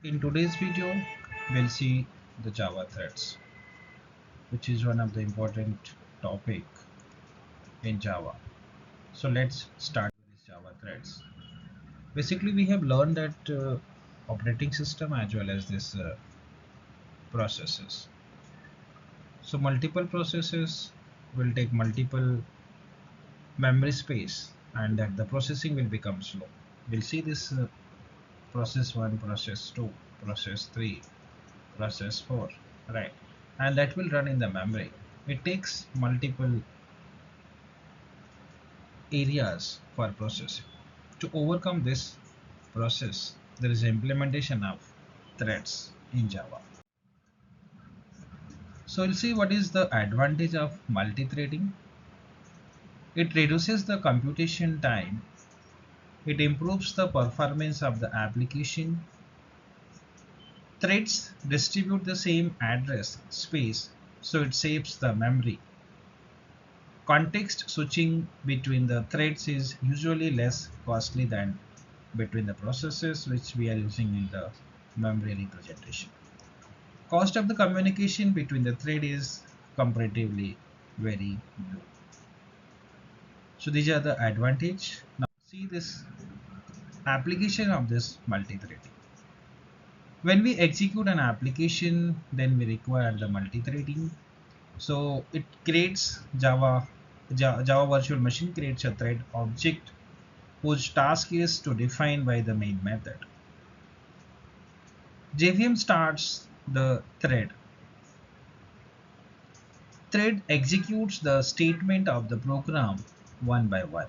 In today's video, we'll see the Java threads, which is one of the important topic in Java. So let's start with these Java threads. Basically, we have learned that operating system as well as this processes. So multiple processes will take multiple memory space, and that the processing will become slow. We'll see this process 1, process 2, process 3, process 4, right? And that will run in the memory. It takes multiple areas for processing. To overcome this process, there is implementation of threads in Java. So we'll see what is the advantage of multi-threading. It reduces the computation time. It improves the performance of the application. Threads distribute the same address space, so it saves the memory. Context switching between the threads is usually less costly than between the processes which we are using in the memory representation. Cost of the communication between the thread is comparatively very low. So these are the advantage. Now see this application of this multi-threading. When we execute an application, then we require the multi-threading. So it creates Java virtual machine creates a thread object whose task is to define by the main method. JVM starts the thread. Thread executes the statement of the program one by one.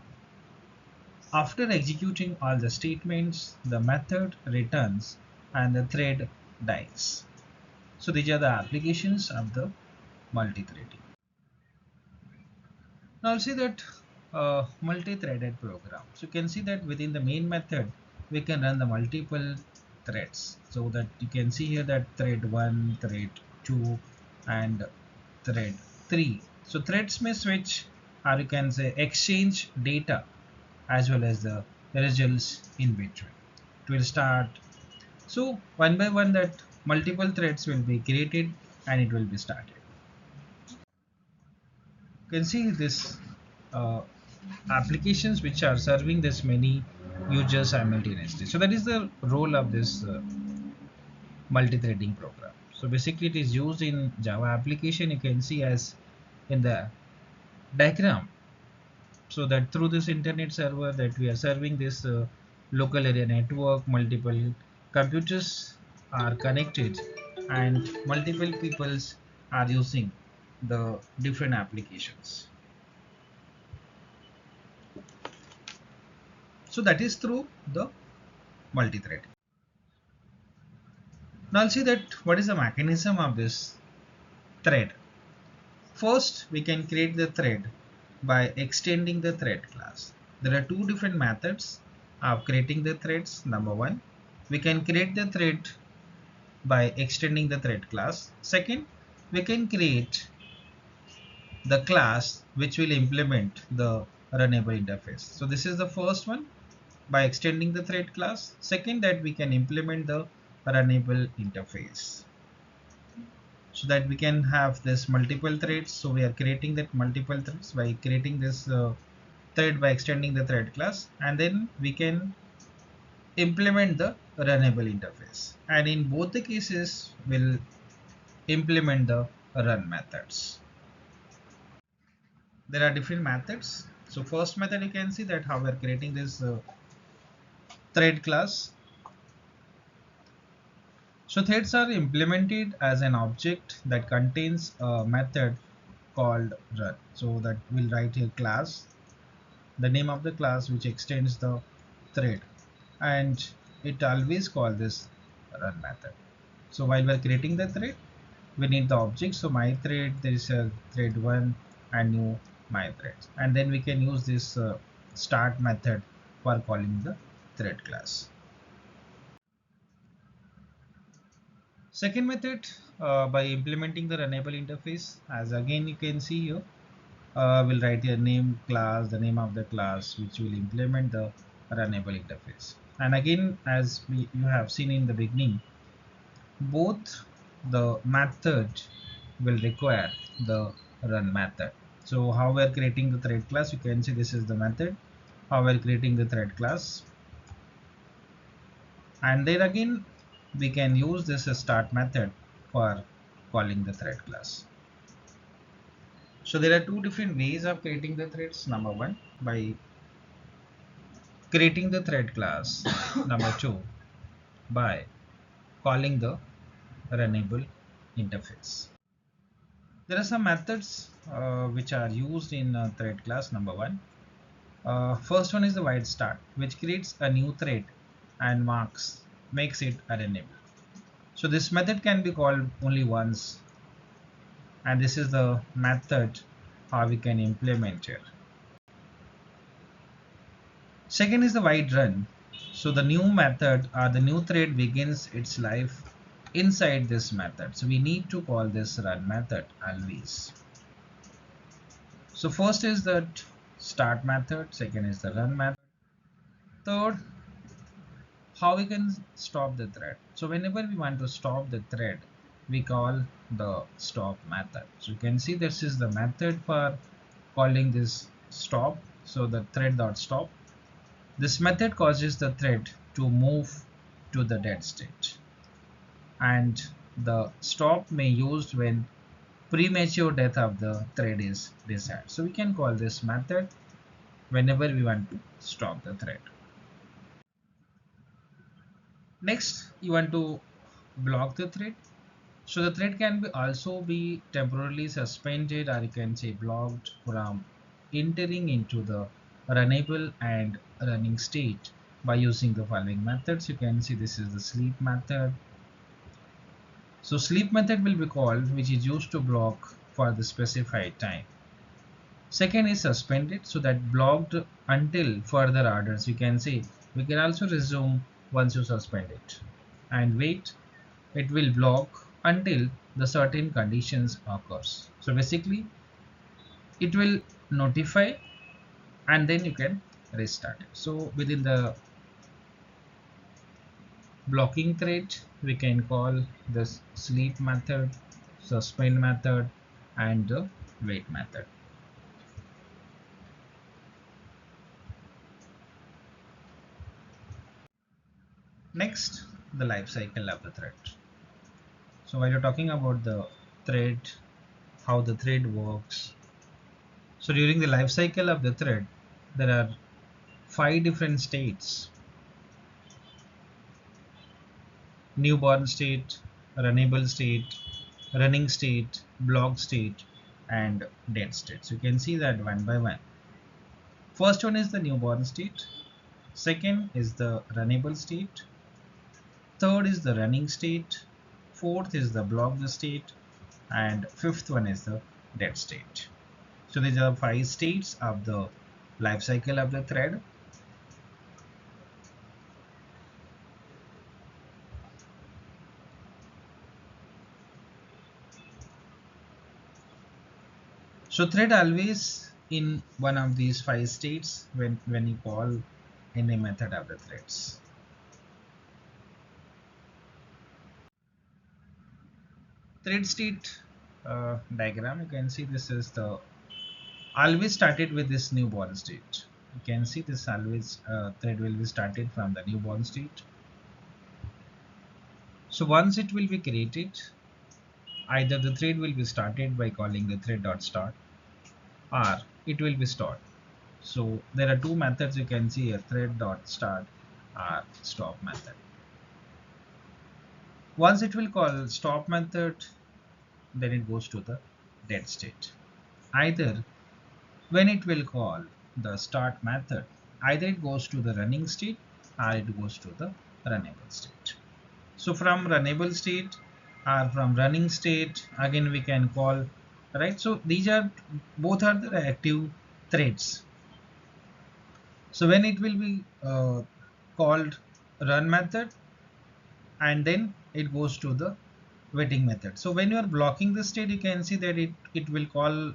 After executing all the statements, the method returns and the thread dies. So these are the applications of the multi-threading. Now see that multi-threaded program. So you can see that within the main method, we can run the multiple threads. So that you can see here that thread 1, thread 2 and thread 3. So threads may switch or you can say exchange data as well as the results in between. It will start. So one by one that multiple threads will be created and it will be started. You can see this uh, applications which are serving this many users simultaneously. So that is the role of this multi-threading program. So basically it is used in Java application. You can see as in the diagram. So that through this internet server that we are serving this local area network, multiple computers are connected and multiple peoples are using the different applications. So that is through the multi-thread. Now I'll see that what is the mechanism of this thread. First, we can create the thread by extending the thread class. There are two different methods of creating the threads. Number one, we can create the thread by extending the thread class. Second, we can create the class which will implement the runnable interface. So this is the first one by extending the thread class. Second, that we can implement the runnable interface so that we can have this multiple threads. So we are creating that multiple threads by creating this thread by extending the thread class, and then we can implement the runnable interface, and in both the cases we'll implement the run methods. There are different methods. So first method, you can see that how we're creating this thread class. So threads are implemented as an object that contains a method called run. So that we'll write here class, the name of the class which extends the thread, and it always call this run method. So while we're creating the thread, we need the object. So my thread, there is a thread 1 and new my threads, and then we can use this start method for calling the thread class. Second method, by implementing the runnable interface, as again you can see here, we'll write here name class, the name of the class which will implement the runnable interface. And again, as you have seen in the beginning, both the method will require the run method. So how we are creating the thread class, you can see this is the method, how we are creating the thread class. And then again, we can use this start method for calling the thread class. So there are two different ways of creating the threads. Number one, by creating the thread class. Number two, by calling the runnable interface. There are some methods which are used in thread class. Number one, first one is the white start, which creates a new thread and makes it runnable. So this method can be called only once, and this is the method how we can implement here. Second is the white run. So the new method or the new thread begins its life inside this method. So we need to call this run method always. So first is the start method, second is the run method. Third, how we can stop the thread. So whenever we want to stop the thread, we call the stop method. So you can see this is the method for calling this stop. So the thread dot stop. This method causes the thread to move to the dead state. And the stop may used when premature death of the thread is desired. So we can call this method whenever we want to stop the thread. Next, you want to block the thread. So the thread can also be temporarily suspended, or you can say blocked from entering into the runnable and running state by using the following methods. You can see this is the sleep method. So sleep method will be called, which is used to block for the specified time. Second is suspended, so that blocked until further orders. You can say we can also resume once you suspend it. And wait, it will block until the certain conditions occurs. So basically it will notify and then you can restart it. So within the blocking thread, we can call this sleep method, suspend method, and the wait method. Next, the life cycle of the thread. So while you're talking about the thread, how the thread works. So during the life cycle of the thread, there are 5 different states: newborn state, runnable state, running state, block state, and dead state. So you can see that one by one. First one is the newborn state. Second is the runnable state. Third is the running state. Fourth is the blocked state. And fifth one is the dead state. So these are 5 states of the life cycle of the thread. So thread always in one of these 5 states when you call any method of the threads. Thread state diagram, you can see this is the always started with this newborn state. You can see this always thread will be started from the newborn state. So once it will be created, either the thread will be started by calling the thread.start or it will be stopped. So there are two methods you can see, a thread.start or stop method. Once it will call stop method, then it goes to the dead state. Either when it will call the start method, either it goes to the running state or it goes to the runnable state. So from runnable state or from running state, again we can call, right? So these are both are the active threads. So when it will be called run method, and then it goes to the waiting method. So when you are blocking the state, you can see that it will call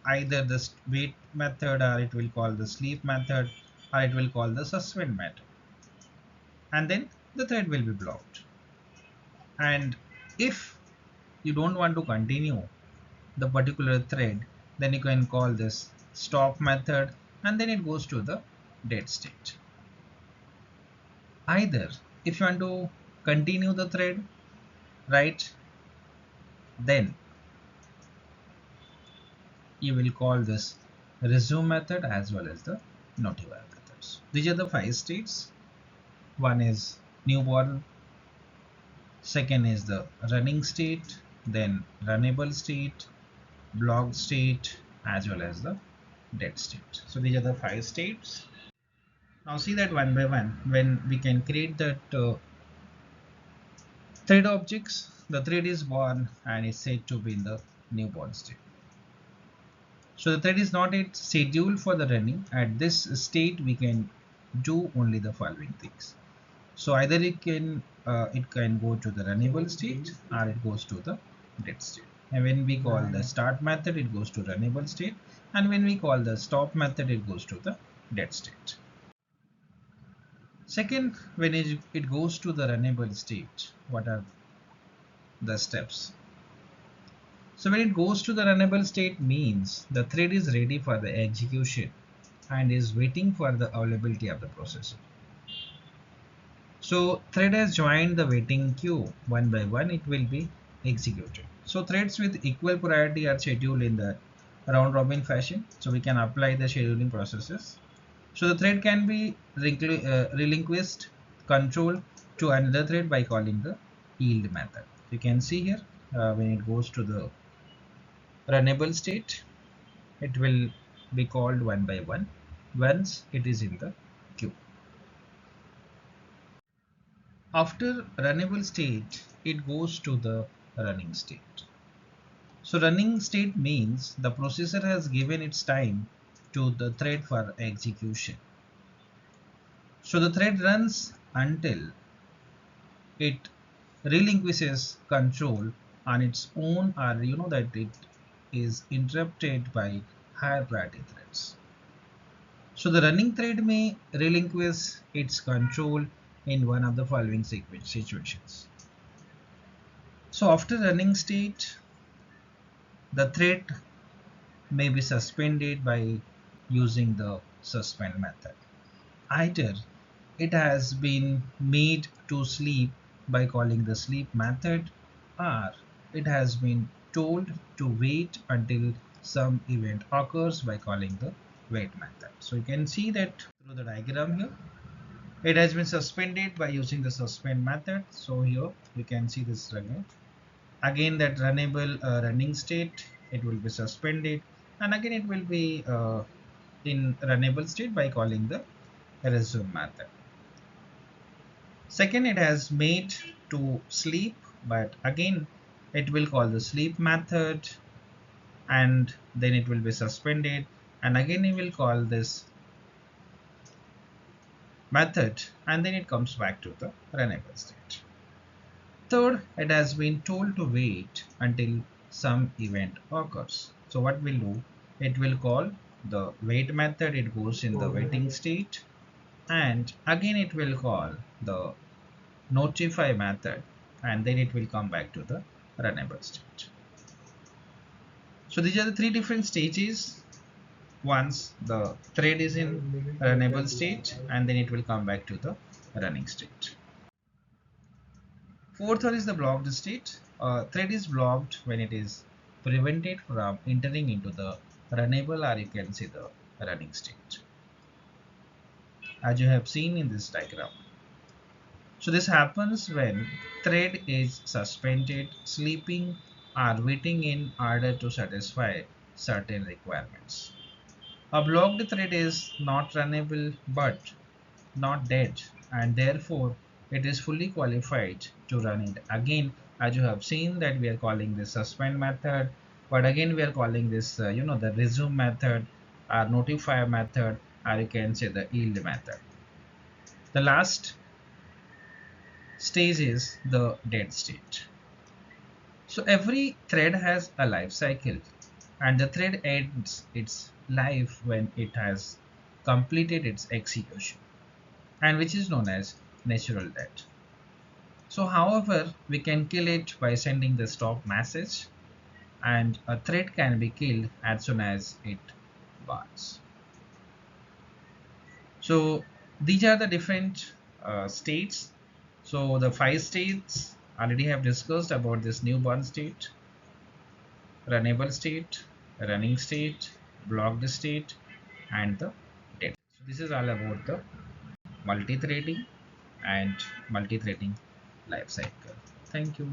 either the wait method or it will call the sleep method or it will call the suspend method, and then the thread will be blocked. And If you don't want to continue the particular thread, then you can call this stop method, and then it goes to the dead state. Either if you want to continue the thread, right, then you will call this resume method as well as the notify methods. These are the 5 states. One is newborn, second is the running state, then runnable state, blocked state, as well as the dead state. So these are the 5 states. Now see that one by one. When we can create that thread objects, the thread is born and is said to be in the newborn state. So the thread is not yet scheduled for the running. At this state, we can do only the following things. So either it can go to the runnable state or it goes to the dead state. And when we call the start method, it goes to runnable state, and when we call the stop method, it goes to the dead state. Second, when it goes to the runnable state, what are the steps? So when it goes to the runnable state means the thread is ready for the execution and is waiting for the availability of the processor. So thread has joined the waiting queue. One by one it will be executed. So threads with equal priority are scheduled in the round robin fashion. So we can apply the scheduling processes. So the thread can be relinquished control to another thread by calling the yield method. You can see here when it goes to the runnable state, it will be called one by one once it is in the queue. After runnable state, it goes to the running state. So running state means the processor has given its time to the thread for execution. So the thread runs until it relinquishes control on its own, or that it is interrupted by higher priority threads. So the running thread may relinquish its control in one of the following situations. So after running state, the thread may be suspended by using the suspend method. Either it has been made to sleep by calling the sleep method, or it has been told to wait until some event occurs by calling the wait method. So you can see that through the diagram here. It has been suspended by using the suspend method. So here you can see this running. Again, that runnable running state, it will be suspended, and again it will be in runnable state by calling the resume method. Second, it has made to sleep, but again it will call the sleep method, and then it will be suspended, and again it will call this method, and then it comes back to the runnable state. Third, it has been told to wait until some event occurs. So what will do? It will call the wait method, it goes in the waiting state, and again it will call the notify method, and then it will come back to the runnable state. So these are the 3 different stages once the thread is in runnable state, and then it will come back to the running state. Fourth one is the blocked state. Thread is blocked when it is prevented from entering into the runnable, or you can say the running state, as you have seen in this diagram. So this happens when thread is suspended, sleeping, or waiting in order to satisfy certain requirements. A blocked thread is not runnable but not dead, and therefore it is fully qualified to run it. Again, as you have seen that we are calling this suspend method, but again we are calling this the resume method, or notify method, or you can say the yield method. The last stage is the dead state. So every thread has a life cycle, and the thread ends its life when it has completed its execution, and which is known as natural death. So however, we can kill it by sending the stop message, and a thread can be killed as soon as it burns. So these are the different states. So the 5 states already have discussed about this new burn state, runnable state, running state, blocked state, and the dead. So this is all about the multi-threading and multi-threading life cycle. Thank you.